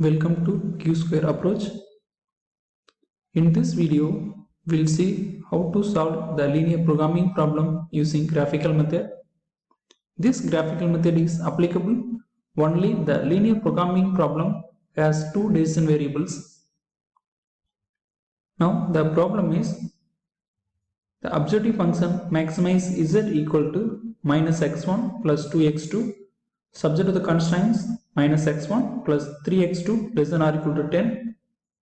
Welcome to Q-square approach. In this video, we'll see how to solve the linear programming problem using graphical method. This graphical method is applicable only the linear programming problem has two decision variables. Now the problem is the objective function maximize z equal to minus x1 plus 2x2 subject to the constraints minus x1 plus 3x2 less than or equal to 10,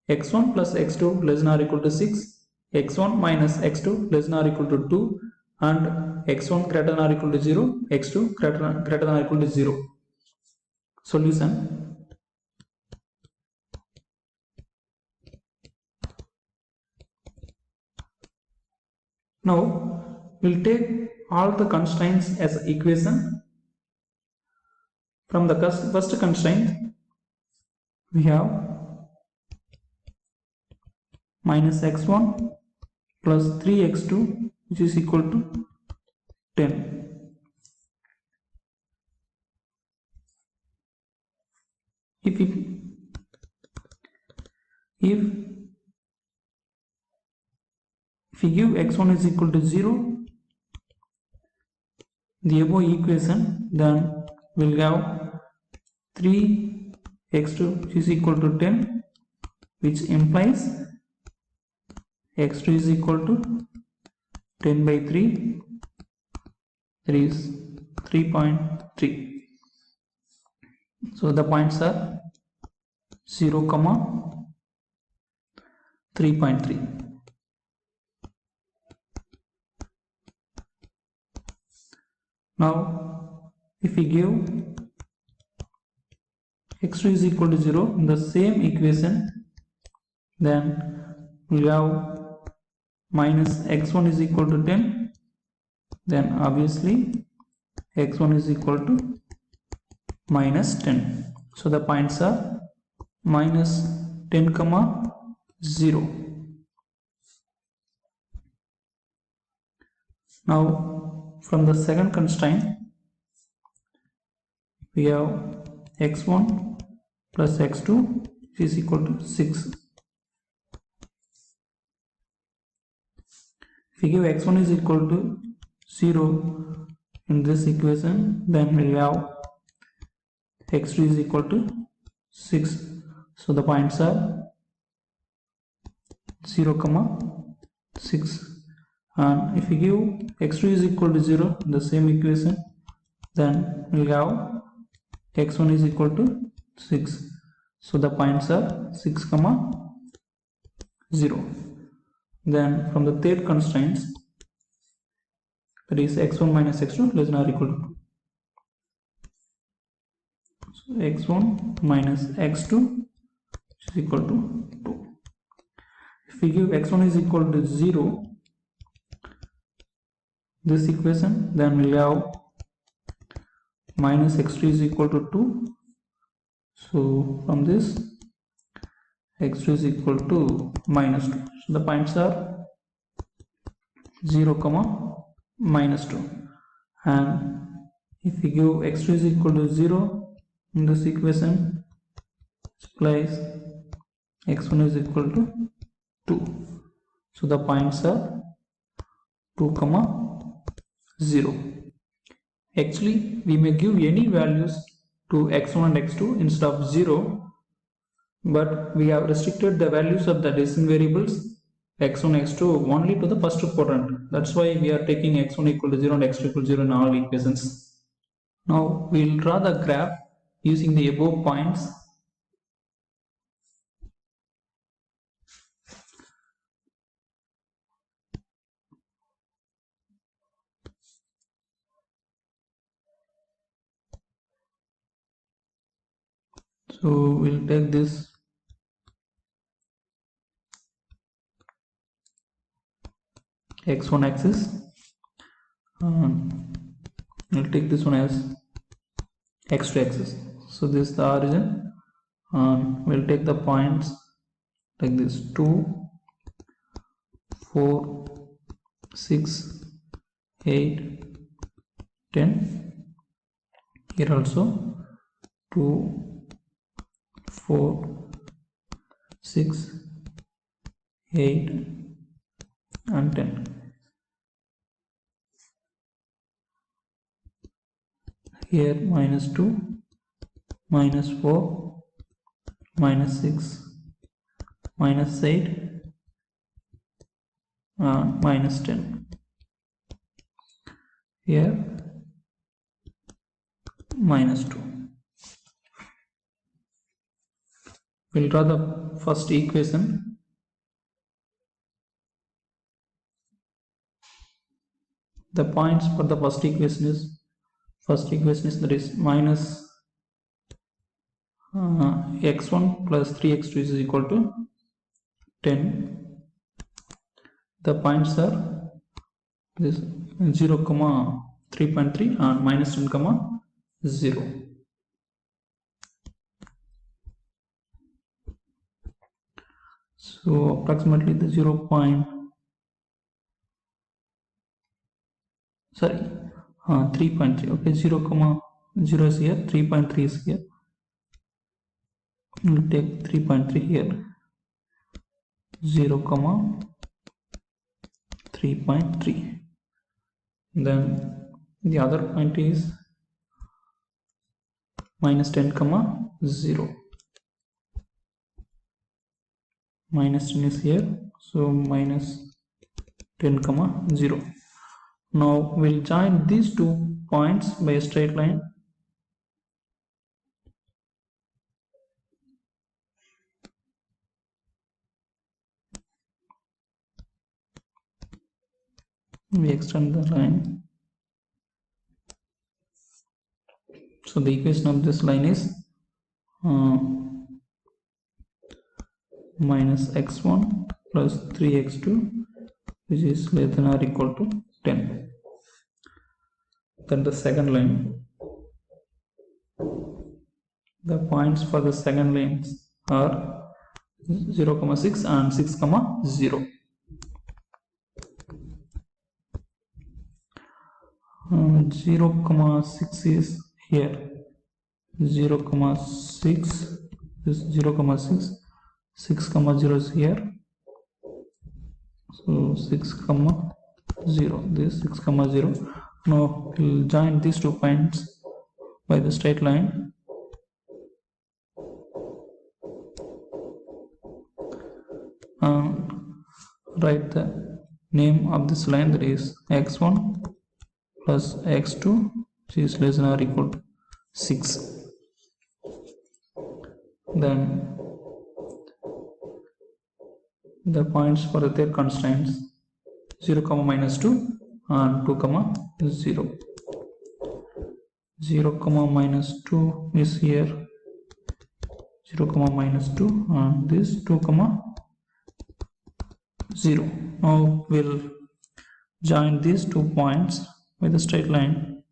x1 plus x2 less than or equal to 6, x1 minus x2 less than or equal to 2, and x1 greater than or equal to 0, x2 greater than or equal to 0. Solution. Now we'll take all the constraints as equation. From the first constraint, we have minus x1 plus 3x2 which is equal to 10. If we give x1 is equal to 0, the above equation, then we'll have 3x2 which is equal to 10, which implies x2 is equal to 10 by 3, that is 3.3. So the points are 0, 3.3. Now if we give x2 is equal to 0 in the same equation, then we have minus x1 is equal to 10, then obviously x1 is equal to minus 10. So the points are minus 10, 0. Now from the second constraint, we have x1 plus x2 which is equal to 6. If we give x1 is equal to 0 in this equation, then we have x2 is equal to 6. So the points are 0, 6. And if we give x2 is equal to 0 in the same equation, then we have x1 is equal to 6. So the points are 6, 0. Then from the third constraints, that is x1 minus x2 less than or equal to 2. So x1 minus x2 is equal to 2. If we give x1 is equal to 0, this equation, then we have minus x2 is equal to 2. So from this, x2 is equal to minus 2. So the points are 0, minus 2. And if we give x2 is equal to 0 in this equation, place x1 is equal to 2. So the points are 2, 0. Actually, we may give any values to x1 and x2 instead of 0, but we have restricted the values of the decision variables x1, x2 only to the first quadrant. That's why we are taking x1 equal to 0 and x2 equal to 0 in all equations. Now we will draw the graph using the above points. So we'll take this x1 axis, we'll take this one as x2 axis. So this is the origin, we'll take the points like this: 2, 4, 6, 8, 10. Here also 2, 4, 6, 8 and 10. Here minus 2, minus 4, minus 6, minus 8 and minus 10. Here minus 2. We'll draw the first equation. The points for the first equation is that is minus x1 plus 3x2 is equal to 10. The points are this 0, 3.3 and minus 10, 0. So approximately the 3.3. Okay, 0, 0 is here, 3.3 is here. We'll take 3.3 here. 0, 3.3. Then the other point is minus 10, 0. Minus 10 is here, so minus 10, 0. Now we'll join these 2 points by a straight line. We extend the line. So the equation of this line is minus x1 plus 3x2, which is less than or equal to 10. Then the second line. The points for the second lines are 0, 6 and 6, 0. 0, 6 is here. 0, 6 is 0, 6. 6, 0 is here. So 6, 0. This 6, 0. Now we'll join these 2 points by the straight line. Write the name of this line, that is x1 plus x2, which is less than or equal to 6. Then the points for their constraints 0, minus 2 and 2, 0. 0, minus 2 is here. 0, minus 2 and this 2, 0. Now we'll join these 2 points with a straight line.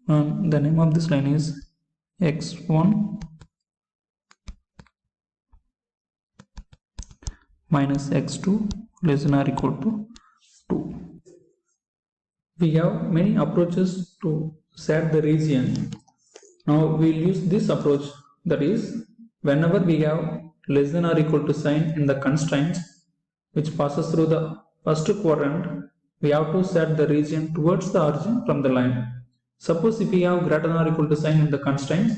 The name of this line is x1 minus x2 less than or equal to 2. We have many approaches to set the region. Now we'll use this approach, that is, whenever we have less than or equal to sign in the constraints which passes through the first quadrant, we have to set the region towards the origin from the line. Suppose if we have greater than or equal to sign in the constraints,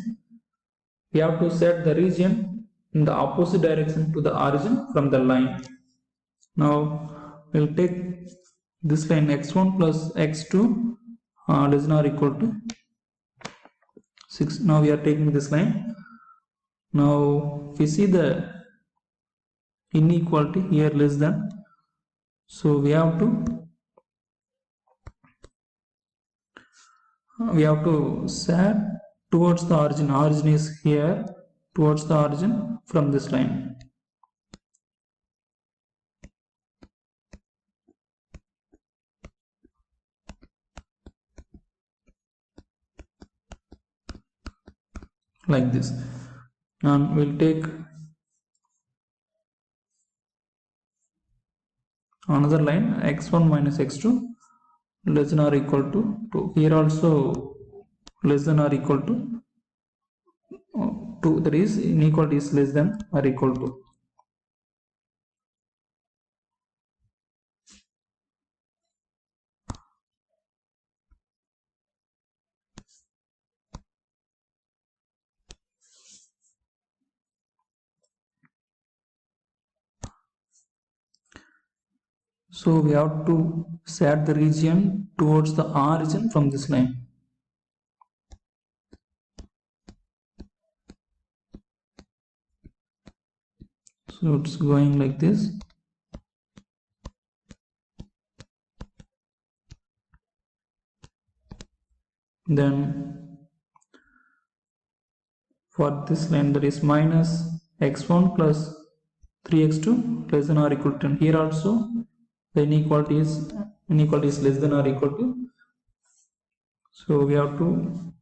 we have to set the region in the opposite direction to the origin from the line. Now we'll take this line x1 plus x2 less than or equal to 6. Now we are taking this line. Now if we see the inequality here less than, so we have to set towards the origin. Origin is here, towards the origin from this line. Like this. And we'll take another line x1 minus x2 less than or equal to 2. Here also less than or equal to 2, that is inequality is less than or equal to. So we have to set the region towards the origin from this line. So it's going like this. Then for this line, that is minus x1 plus 3x2 less than or equal to 10. Here also the inequality is less than or equal to. So we have to,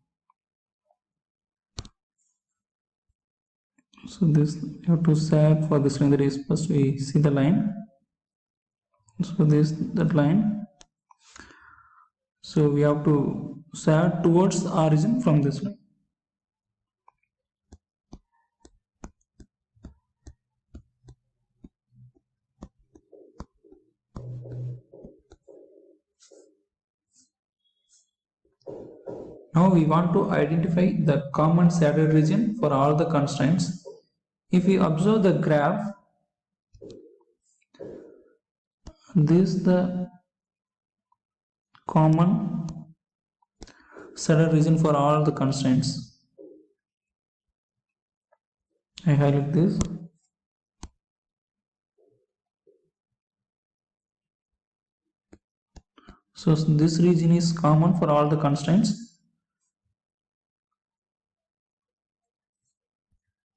so this we have to set for this line, that is first we see the line. So that line. So we have to set towards the origin from this line. Now we want to identify the common shaded region for all the constraints. If we observe the graph, this is the common shaded region for all the constraints. I highlight this. So this region is common for all the constraints.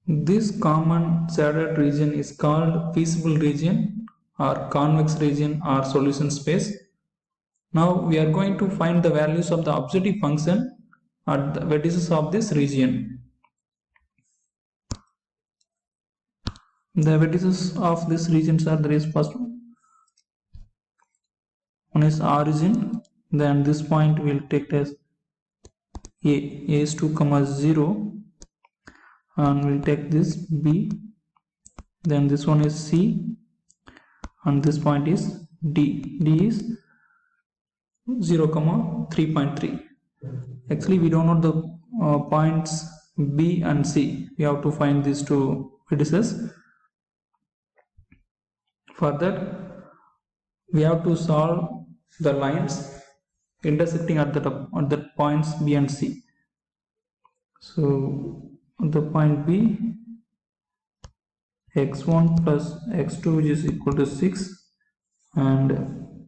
This common shaded region is called feasible region or convex region or solution space. Now we are going to find the values of the objective function at the vertices of this region. The vertices of this region are, there is first one is origin, then this point will take as a is 2 comma 0, and we'll take this b, then this one is c, and this point is d. D is 0 comma 3.3. Actually we don't know the points b and c. We have to find these two vertices. For that we have to solve the lines intersecting at the points b and c. So the point b, x1 plus x2 which is equal to 6, and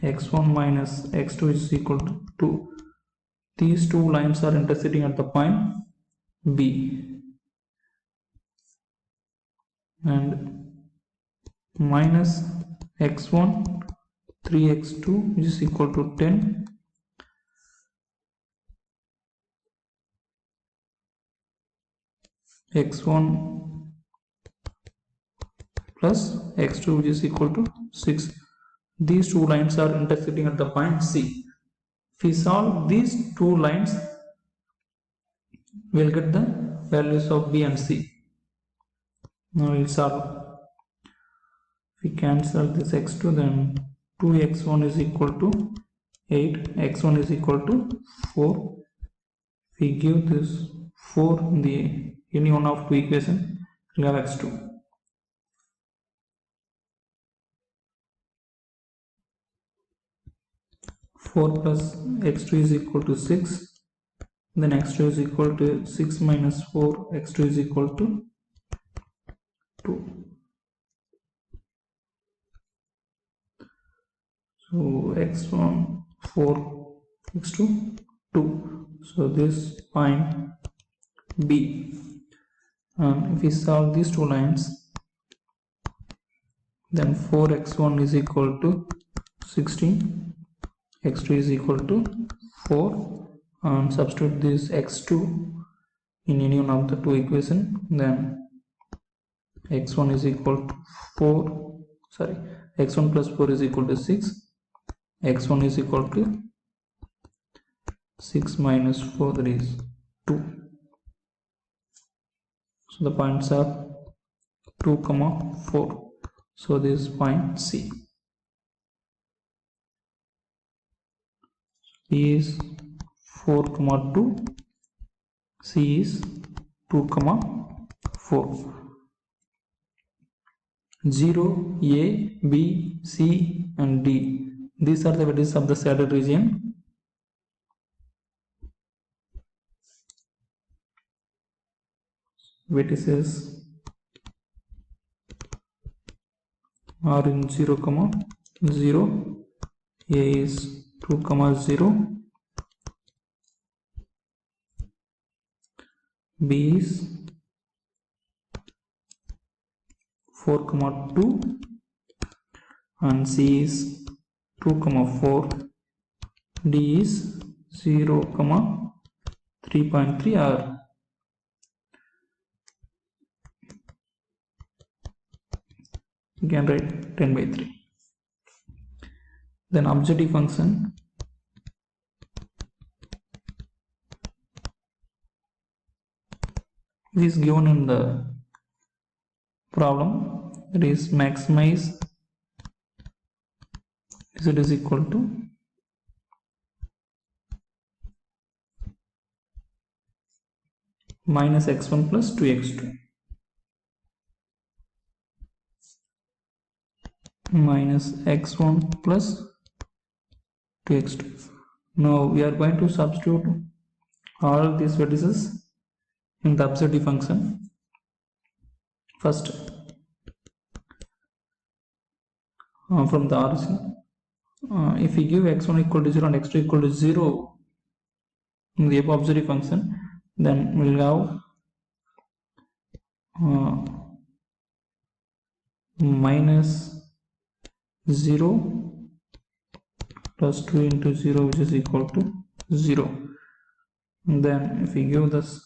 x1 minus x2 is equal to 2. These two lines are intersecting at the point b, and minus x1 3x2 which is equal to 10, x1 plus x2 which is equal to 6. These two lines are intersecting at the point C. If we solve these two lines, we will get the values of B and C. Now we will solve. If we cancel this x2, then 2x1 is equal to 8, x1 is equal to 4. If we give this 4 in the any one of two equations, we will have x2. Four plus x2 is equal to 6. Then x2 is equal to 6 minus 4. X2 is equal to 2. So x1 4, x2 2. So this point B. If we solve these two lines, then 4x1 is equal to 16, x2 is equal to 4, and substitute this x2 in any one of the two equations, then x1 is equal to 4, sorry, x1 plus 4 is equal to 6, x1 is equal to 6 minus 4, that is 2. So the points are 2, 4. So this is point C. B is 4, 2. C is 2, 4. 0, A, B, C and D. These are the vertices of the shaded region. Vertices are in 0, 0. A is 2, 0. B is 4, 2 and C is 2, 4. D is 0, 3.3 or you can write 10 by 3. Then objective function is given in the problem, that is maximize z is equal to minus x1 plus 2x2 minus x1 plus 2x2. Now we are going to substitute all these vertices in the objective function. First, from the origin, if we give x1 equal to 0 and x2 equal to 0 in the above objective function, then we will have minus 0 plus 2 into 0, which is equal to 0. And then if we give this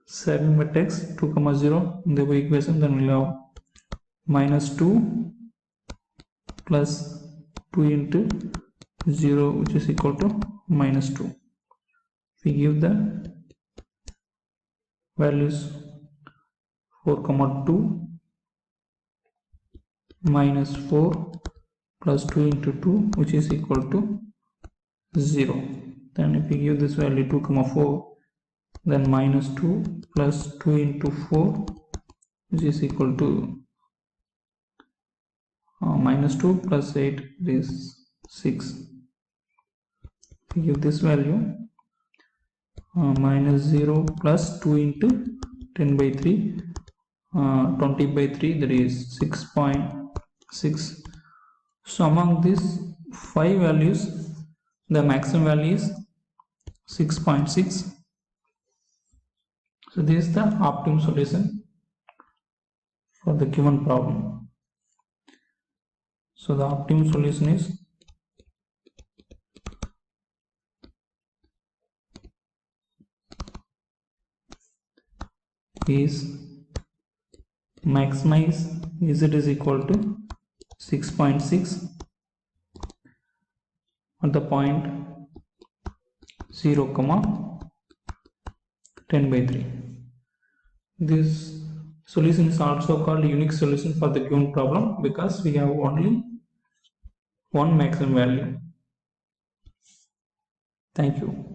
second vertex 2, 0 in the equation, then we will have minus 2 plus 2 into 0, which is equal to minus 2. If we give the values 4, 2 minus 4 plus 2 into 2, which is equal to 0. Then if we give this value 2, 4, then minus 2 plus 2 into 4, which is equal to minus 2 plus 8 is 6. If we give this value minus 0 plus 2 into 10 by 3, 20 by 3, that is 6.6. So among these 5 values, the maximum value is 6.6. So this is the optimum solution for the given problem. So the optimum solution is maximize z is equal to 6.6 at the point 0, 10 by 3. This solution is also called unique solution for the given problem because we have only one maximum value. Thank you.